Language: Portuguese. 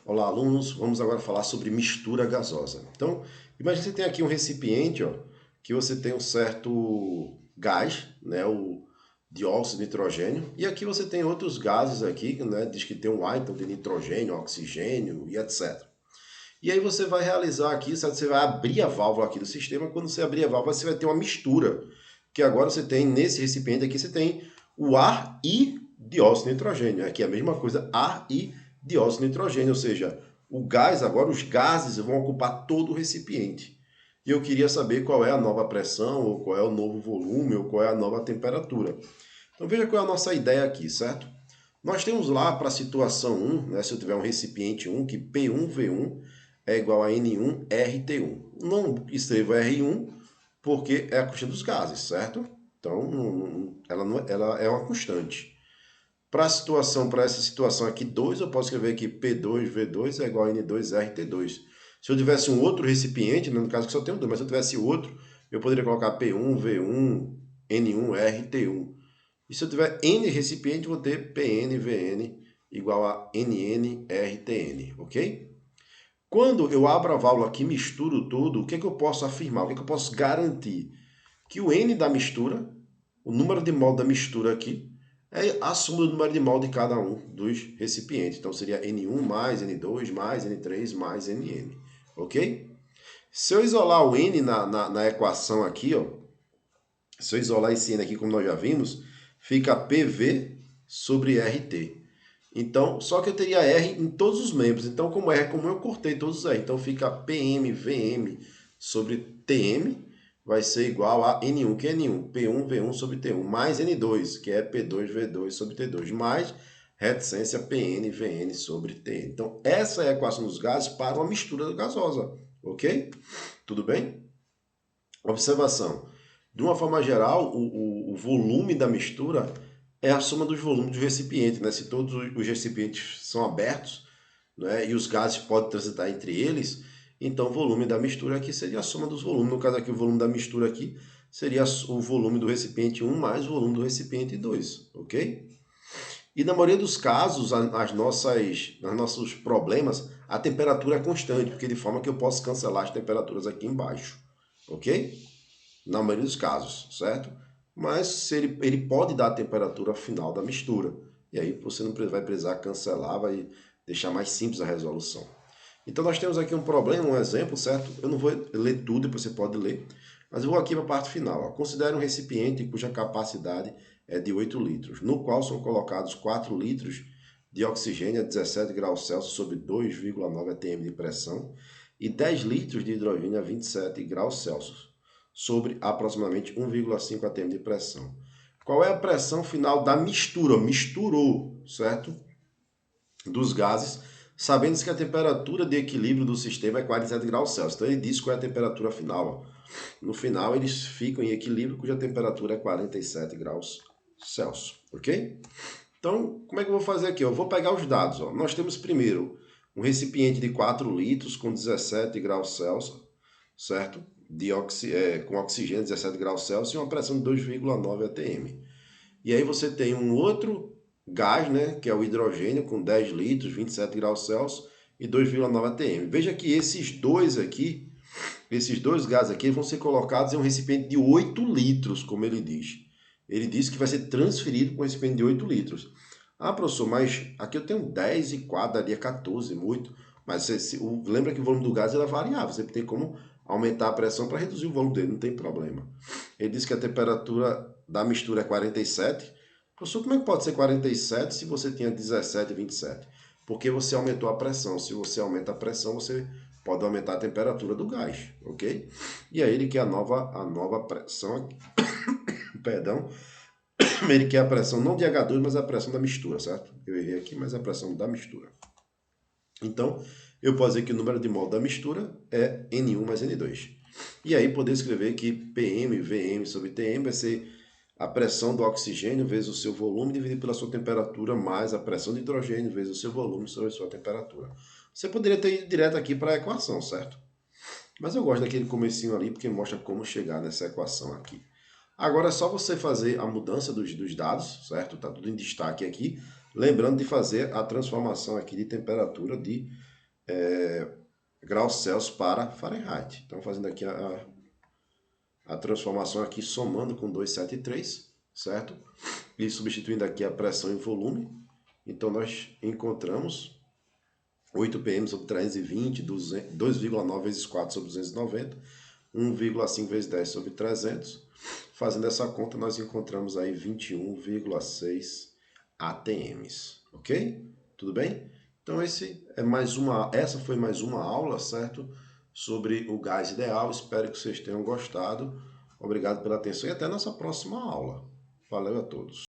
Olá, alunos. Vamos agora falar sobre mistura gasosa. Então, imagine que você tem aqui um recipiente, ó, que você tem um certo gás, né, o dióxido de nitrogênio, e aqui você tem outros gases aqui, né, diz que tem um ar, então tem nitrogênio, oxigênio e etc. E aí você vai realizar aqui, sabe, você vai abrir a válvula aqui do sistema. Quando você abrir a válvula, você vai ter uma mistura, que agora você tem nesse recipiente aqui, você tem o ar e dióxido de nitrogênio. Aqui é a mesma coisa, ar e dióxido de nitrogênio, ou seja, o gás agora, os gases vão ocupar todo o recipiente. E eu queria saber qual é a nova pressão, ou qual é o novo volume, ou qual é a nova temperatura. Então veja qual é a nossa ideia aqui, certo? Nós temos lá para a situação 1, né, se eu tiver um recipiente 1, que P1V1 é igual a N1RT1. Não escrevo R1 porque é a constante dos gases, certo? Então, ela é uma constante. Para essa situação aqui 2, eu posso escrever que P2V2 é igual a N2RT2. Se eu tivesse um outro recipiente, no caso que só tenho dois, mas se eu tivesse outro, eu poderia colocar P1V1 N1RT1. E se eu tiver N recipiente, vou ter PNVN igual a NNRTN, ok? Quando eu abro a válvula aqui, misturo tudo, o que, é que eu posso afirmar? O que, é que eu posso garantir? Que o N da mistura, o número de mol da mistura aqui, é a soma do número de mol de cada um dos recipientes. Então seria N1 mais N2 mais N3 mais NN, ok? Se eu isolar o N na equação aqui, ó, se eu isolar esse N aqui, como nós já vimos, fica PV sobre RT. Então, só que eu teria R em todos os membros. Então, como R, como eu cortei todos os R, então fica PM, VM sobre TM, vai ser igual a N1, que é N1, P1, V1 sobre T1, mais N2, que é P2, V2 sobre T2, mais reticência PN, VN sobre TN. Então, essa é a equação dos gases para uma mistura gasosa, ok? Tudo bem? Observação. De uma forma geral, o volume da mistura é a soma dos volumes do recipiente, né? Se todos os recipientes são abertos, né, e os gases podem transitar entre eles, então o volume da mistura aqui seria a soma dos volumes. No caso aqui, o volume da mistura aqui seria o volume do recipiente 1 mais o volume do recipiente 2, ok? E na maioria dos casos, os nossos problemas, a temperatura é constante, porque de forma que eu posso cancelar as temperaturas aqui embaixo, ok? Na maioria dos casos, certo? Mas se ele pode dar a temperatura final da mistura. E aí você não vai precisar cancelar, vai deixar mais simples a resolução. Então nós temos aqui um problema, um exemplo, certo? Eu não vou ler tudo, depois você pode ler, mas eu vou aqui para a parte final. Ó. Considere um recipiente cuja capacidade é de 8 litros, no qual são colocados 4 litros de oxigênio a 17 graus Celsius sob 2,9 atm de pressão e 10 litros de hidrogênio a 27 graus Celsius sobre aproximadamente 1,5 atm de pressão. Qual é a pressão final da mistura? Misturou, certo? Dos gases, sabendo que a temperatura de equilíbrio do sistema é 47 graus Celsius. Então ele diz qual é a temperatura final. No final eles ficam em equilíbrio cuja temperatura é 47 graus Celsius, ok? Então, como é que eu vou fazer aqui? Eu vou pegar os dados. Ó. Nós temos primeiro um recipiente de 4 litros com 17 graus Celsius, certo? Com oxigênio 17 graus Celsius e uma pressão de 2,9 atm. E aí você tem um outro gás, né, que é o hidrogênio, com 10 litros, 27 graus Celsius e 2,9 atm. Veja que esses dois gases aqui vão ser colocados em um recipiente de 8 litros, como ele diz. Ele diz que vai ser transferido para um recipiente de 8 litros. Ah, professor, mas aqui eu tenho 10 e 4, daria 14, muito. Mas lembra que o volume do gás é variável, você tem como aumentar a pressão para reduzir o volume dele, não tem problema. Ele diz que a temperatura da mistura é 47. Professor, como é que pode ser 47 se você tinha 17 e 27? Porque você aumentou a pressão. Se você aumenta a pressão, você pode aumentar a temperatura do gás, ok? E aí ele quer a nova pressão aqui. Perdão, ele quer a pressão não de H2, mas a pressão da mistura, certo? Eu errei aqui, mas é a pressão da mistura. Então, eu posso dizer que o número de mol da mistura é N1 mais N2. E aí poder escrever que PM, VM sobre TM vai ser a pressão do oxigênio vezes o seu volume dividido pela sua temperatura mais a pressão de hidrogênio vezes o seu volume sobre a sua temperatura. Você poderia ter ido direto aqui para a equação, certo? Mas eu gosto daquele comecinho ali porque mostra como chegar nessa equação aqui. Agora é só você fazer a mudança dos dados, certo? Tá tudo em destaque aqui. Lembrando de fazer a transformação aqui de temperatura de graus Celsius para Fahrenheit. Então, fazendo aqui a transformação aqui, somando com 273, certo? E substituindo aqui a pressão e volume. Então, nós encontramos 8 pm sobre 320, 2,9 vezes 4 sobre 290, 1,5 vezes 10 sobre 300. Fazendo essa conta, nós encontramos aí 21,6 ATMs, ok? Tudo bem? Então essa foi mais uma aula, certo? Sobre o gás ideal. Espero que vocês tenham gostado. Obrigado pela atenção e até a nossa próxima aula. Valeu a todos.